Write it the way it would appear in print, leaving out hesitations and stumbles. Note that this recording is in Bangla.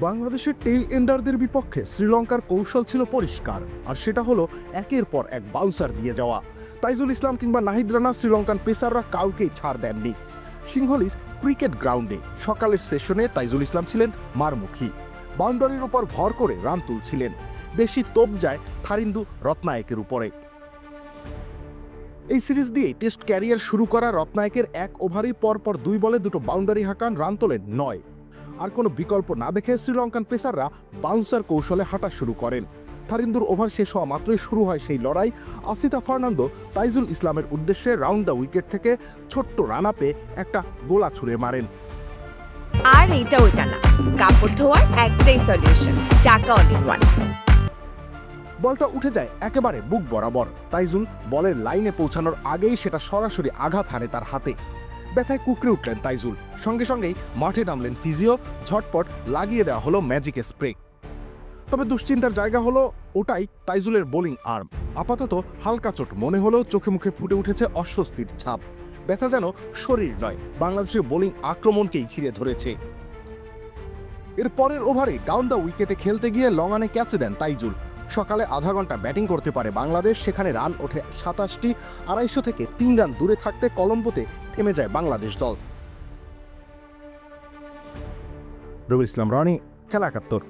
বাংলাদেশের টেইল এন্ডারদের বিপক্ষে শ্রীলঙ্কার কৌশল ছিল পরিষ্কার, আর সেটা হলো একের পর এক বাউন্সার দিয়ে যাওয়া। তাইজুল ইসলাম কিংবা নাহিদ রানা শ্রীলঙ্কান পেসাররা কাউকেই ছাড় দেননি। সিংহলিস ক্রিকেট গ্রাউন্ডে সকালের সেশনে তাইজুল ইসলাম ছিলেন মারমুখী, বাউন্ডারির উপর ভর করে রান তুলছিলেন। বেশি তোপ যায় থারিন্দু রত্নায়কের উপরে। এই সিরিজ দিয়েই টেস্ট ক্যারিয়ার শুরু করা রত্নায়কের এক ওভারেই পরপর 2 বলে 2 বাউন্ডারি হাঁকান, রান তোলেন 9। আর কোনো বিকল্প না দেখে শ্রীলঙ্কান পেসাররা বাউন্সার কৌশলে হাঁটা শুরু করেন। থারিন্দুর ওভার শেষ হওয়া মাত্রই শুরু হয় সেই লড়াই। আসিতা ফার্নান্দো তাইজুল ইসলামের উদ্দেশ্যে রাউন্ড দ্য উইকেট থেকে ছোট্ট রান আপে একটা গোলা ছুঁড়ে মারেন। আর এইটা ওইটা না, কাপড় ধোয়ার একটাই সলিউশন, চাকা অল ইন ওয়ান। বলটা উঠে যায় একেবারে বুক বরাবর। তাইজুল বলের লাইনে পৌঁছানোর আগেই সেটা সরাসরি আঘাত হানে তার হাতে। ব্যথায় কুকড়ে উঠলেন তাইজুল। সঙ্গে সঙ্গেই মাঠে নামলেন ফিজিও, ঝটপট লাগিয়ে দেওয়া হলো ম্যাজিক স্প্রে। তবে দুশ্চিন্তার জায়গা হলো ওটাই তাইজুলের বোলিং আর্ম। আপাতত হালকা চোট মনে হলেও চোখে মুখে ফুটে উঠেছে অস্বস্তির ছাপ। ব্যথা যেন শরীর নয়, বাংলাদেশের বোলিং আক্রমণকেই ঘিরে ধরেছে। এর পরের ওভারে ডাউন দ্য উইকেটে খেলতে গিয়ে লং অনে ক্যাচে দেন তাইজুল। সকালে আধা ঘন্টা ব্যাটিং করতে পারে বাংলাদেশ, সেখানে রান ওঠে 27টি। 250 থেকে 3 রান দূরে থাকতে কলম্বোতে থেমে যায় বাংলাদেশ দল। রবিউল ইসলাম রনি, খেলা 71।